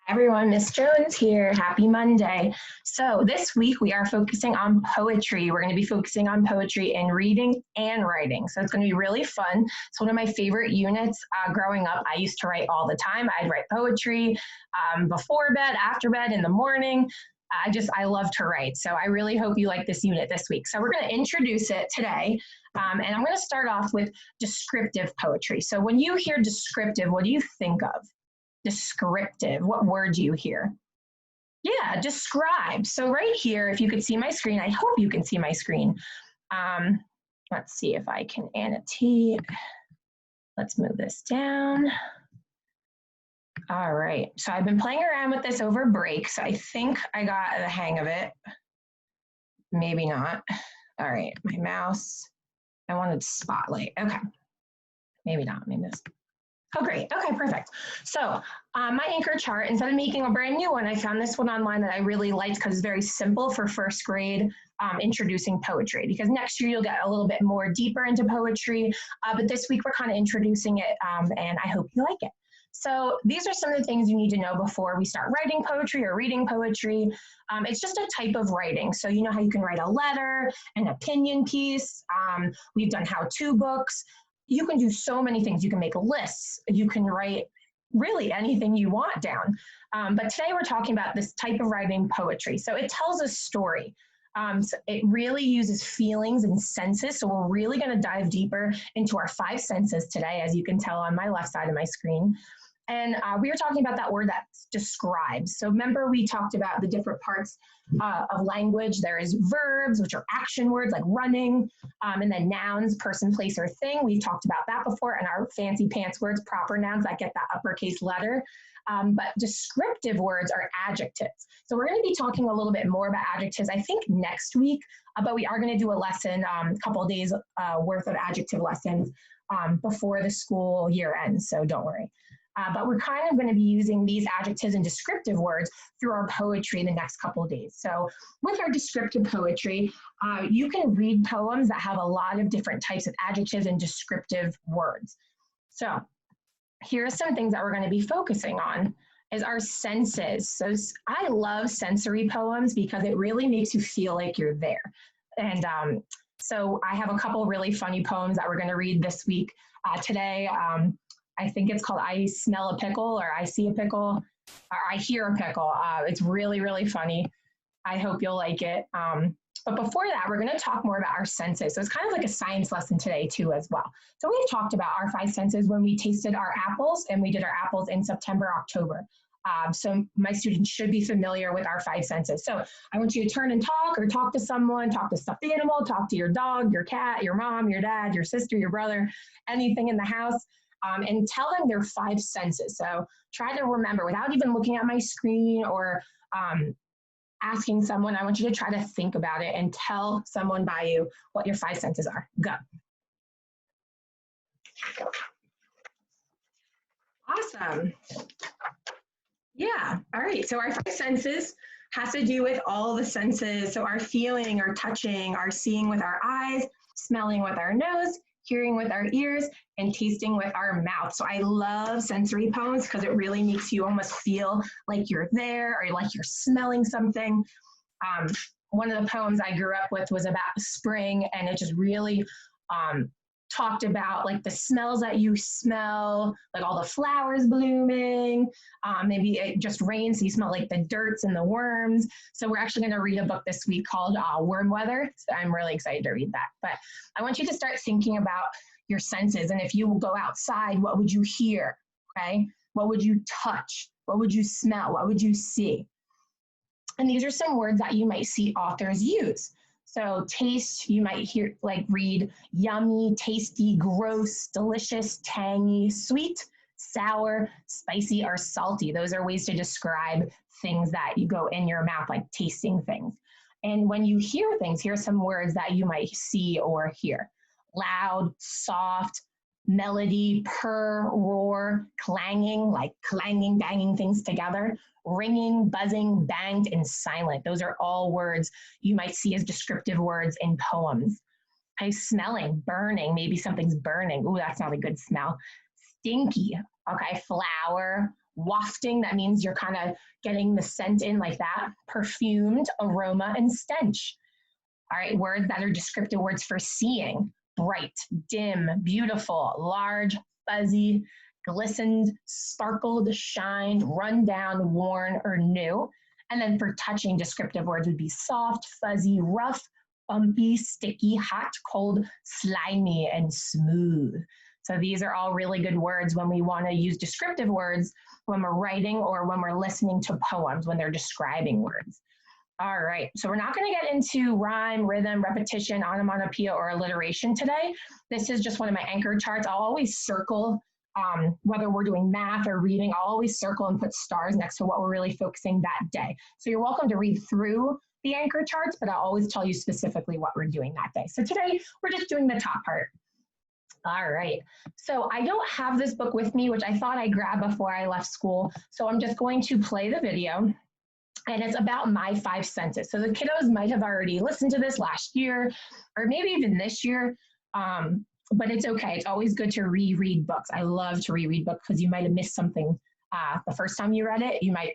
Everyone, Miss Jones here. Happy Monday. So this week we are focusing on poetry. We're going to be focusing on poetry in reading and writing. So it's going to be really fun. It's one of my favorite units. Growing up, I used to write all the time. I'd write poetry before bed, after bed, in the morning. I love to write. So I really hope you like this unit this week. So we're going to introduce it today. And I'm going to start off with descriptive poetry. So when you hear descriptive, what do you think of? Descriptive, what word do you hear? Yeah, describe. So right here, if you could see my screen, I hope you can see my screen. Let's see if I can annotate. Let's move this down. All right, so I've been playing around with this over break, so I think I got the hang of it. Maybe not. All right, my mouse. I wanted spotlight. Okay, maybe not. Maybe this. Oh, great. Okay, perfect. So my anchor chart, instead of making a brand new one, I found this one online that I really liked because it's very simple for first grade introducing poetry, because next year you'll get a little bit more deeper into poetry. But this week we're kind of introducing it, and I hope you like it. So these are some of the things you need to know before we start writing poetry or reading poetry. It's just a type of writing. So you know how you can write a letter, an opinion piece. We've done how-to books. You can do so many things. You can make lists. You can write really anything you want down. But today we're talking about this type of writing, poetry. So it tells a story. So it really uses feelings and senses. So we're really going to dive deeper into our 5 senses today, as you can tell on my left side of my screen. And we were talking about that word that describes. So remember we talked about the different parts of language. There is verbs, which are action words like running, and then nouns, person, place, or thing. We've talked about that before. And our fancy pants words, proper nouns that get that uppercase letter. But descriptive words are adjectives. So we're going to be talking a little bit more about adjectives, I think, next week. But we are going to do a lesson, a couple of days worth of adjective lessons before the school year ends. So don't worry. But we're kind of going to be using these adjectives and descriptive words through our poetry the next couple of days. So with our descriptive poetry, you can read poems that have a lot of different types of adjectives and descriptive words. So here are some things that we're going to be focusing on is our senses. So I love sensory poems because it really makes you feel like you're there. And so I have a couple really funny poems that we're going to read this week. Today, I think it's called I Smell a Pickle, or I See a Pickle, or I Hear a Pickle. It's really, really funny. I hope you'll like it. But before that, we're going to talk more about our senses. So it's kind of like a science lesson today too as well. So we've talked about our 5 senses when we tasted our apples, and we did our apples in September, October. So my students should be familiar with our 5 senses. So I want you to turn and talk, or talk to someone, talk to stuffed animal, talk to your dog, your cat, your mom, your dad, your sister, your brother, anything in the house. And tell them their 5 senses. So try to remember without even looking at my screen or asking someone. I want you to try to think about it and tell someone by you what your 5 senses are. Go. Awesome. Yeah. All right. So our 5 senses has to do with all the senses. So our feeling, our touching, our seeing with our eyes, smelling with our nose, hearing with our ears, and tasting with our mouth. So I love sensory poems because it really makes you almost feel like you're there or like you're smelling something. One of the poems I grew up with was about spring, and it just really talked about like the smells that you smell, like all the flowers blooming. Maybe it just rains, so you smell like the dirts and the worms. So we're actually going to read a book this week called Worm Weather. So I'm really excited to read that. But I want you to start thinking about your senses. And if you go outside, what would you hear? Okay. What would you touch? What would you smell? What would you see? And these are some words that you might see authors use. So taste, you might hear, like read yummy, tasty, gross, delicious, tangy, sweet, sour, spicy, or salty. Those are ways to describe things that you go in your mouth, like tasting things. And when you hear things, here are some words that you might see or hear. Loud, soft, melody, purr, roar, clanging, like clanging, banging things together, ringing, buzzing, banged, and silent. Those are all words you might see as descriptive words in poems. Okay, smelling, burning, maybe something's burning. Ooh, that's not a good smell. Stinky, okay, flour, Wafting, that means you're kind of getting the scent in like that. Perfumed, aroma, and stench. All right, words that are descriptive words for seeing. Bright, dim, beautiful, large, fuzzy, glistened, sparkled, shined, run down, worn, or new. And then for touching, descriptive words would be soft, fuzzy, rough, bumpy, sticky, hot, cold, slimy, and smooth. So these are all really good words when we want to use descriptive words when we're writing or when we're listening to poems, when they're describing words. All right, so we're not going to get into rhyme, rhythm, repetition, onomatopoeia, or alliteration today. This is just one of my anchor charts. I'll always circle, whether we're doing math or reading, I'll always circle and put stars next to what we're really focusing that day. So you're welcome to read through the anchor charts, but I'll always tell you specifically what we're doing that day. So today, we're just doing the top part. All right, so I don't have this book with me, which I thought I grabbed before I left school. So I'm just going to play the video. And it's about my 5 senses. So the kiddos might have already listened to this last year, or maybe even this year, but it's okay. It's always good to reread books. I love to reread books because you might have missed something the first time you read it. You might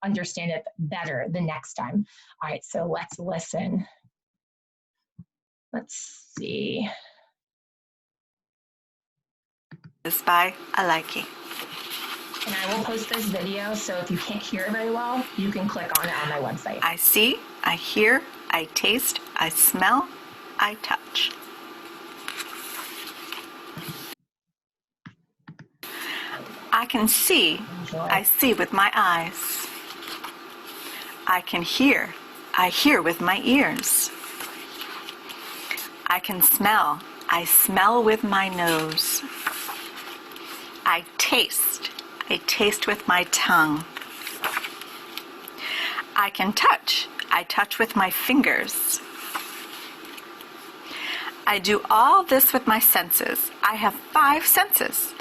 understand it better the next time. All right, so let's listen. Let's see. This by Alike. And I will post this video, so if you can't hear it very well, you can click on it on my website. I see, I hear, I taste, I smell, I touch. I can see, I see with my eyes. I can hear, I hear with my ears. I can smell, I smell with my nose. I taste with my tongue. I can touch, I touch with my fingers. I do all this with my senses. I have 5 senses.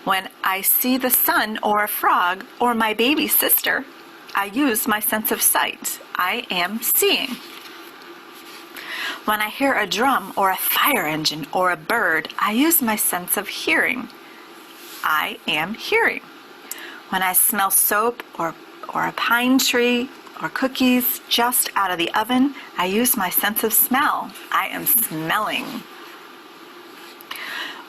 When I see the sun or a frog or my baby sister, I use my sense of sight. I am seeing. When I hear a drum or a fire engine or a bird, I use my sense of hearing. I am hearing. When I smell soap or a pine tree or cookies just out of the oven, I use my sense of smell. I am smelling.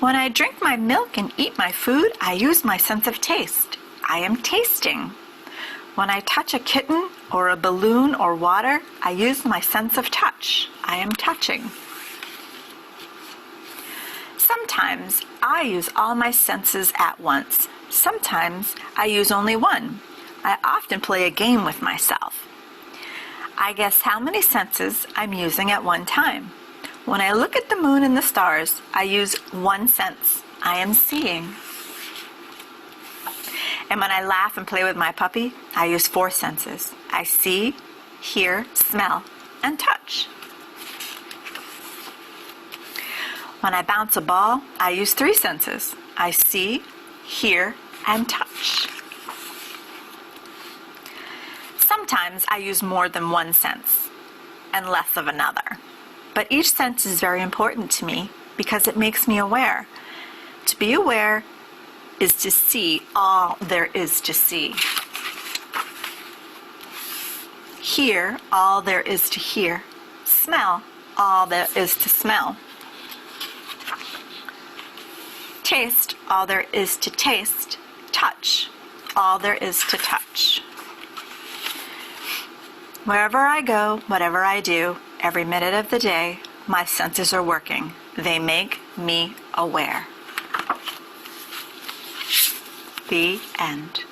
When I drink my milk and eat my food, I use my sense of taste. I am tasting. When I touch a kitten or a balloon or water, I use my sense of touch. I am touching. Sometimes I use all my senses at once. Sometimes I use only one. I often play a game with myself. I guess how many senses I'm using at one time. When I look at the moon and the stars, I use one sense. I am seeing. And when I laugh and play with my puppy, I use 4 senses. I see, hear, smell, and touch. When I bounce a ball, I use 3 senses. I see, hear, and touch. Sometimes I use more than one sense and less of another. But each sense is very important to me because it makes me aware. To be aware is to see all there is to see. Hear all there is to hear. Smell all there is to smell. Taste all there is to taste. Touch all there is to touch. Wherever I go, whatever I do, every minute of the day, my senses are working. They make me aware. The end.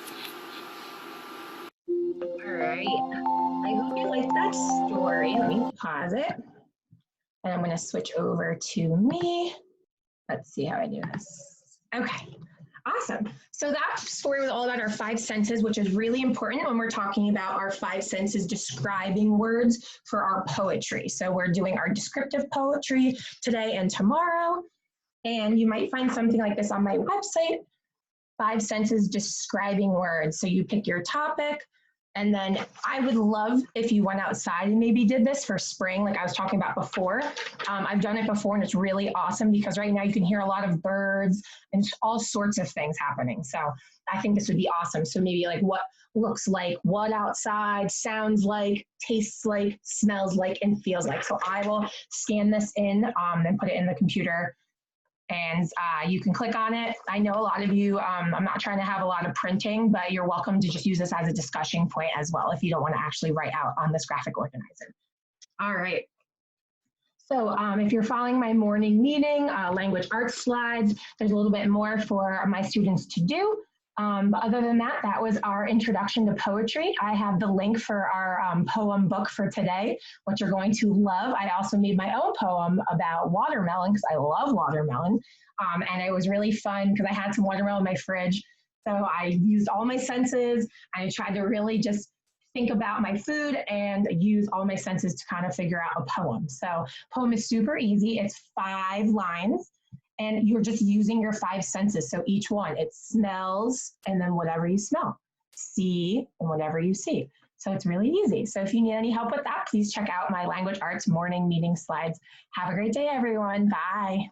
All right. I hope you like that story. Let me pause it. And I'm going to switch over to me. Let's see how I do this. Okay. Awesome. So that story was all about our 5 senses, which is really important when we're talking about our 5 senses describing words for our poetry. So we're doing our descriptive poetry today and tomorrow. And you might find something like this on my website, 5 senses describing words. So you pick your topic, And then I would love if you went outside and maybe did this for spring, like I was talking about before. I've done it before and it's really awesome because right now you can hear a lot of birds and all sorts of things happening. So I think this would be awesome. So maybe like what looks like, what outside sounds like, tastes like, smells like, and feels like. So I will scan this in and put it in the computer, and you can click on it. I know a lot of you, I'm not trying to have a lot of printing, but you're welcome to just use this as a discussion point as well if you don't want to actually write out on this graphic organizer. All right. So if you're following my morning meeting, language arts slides, there's a little bit more for my students to do. But other than that, that was our introduction to poetry. I have the link for our poem book for today, which you're going to love. I also made my own poem about watermelon because I love watermelon. And it was really fun because I had some watermelon in my fridge. So I used all my senses. I tried to really just think about my food and use all my senses to kind of figure out a poem. So poem is super easy. It's 5 lines. And you're just using your 5 senses. So each one, it smells, and then whatever you smell, see, and whatever you see. So it's really easy. So if you need any help with that, please check out my language arts morning meeting slides. Have a great day, everyone. Bye.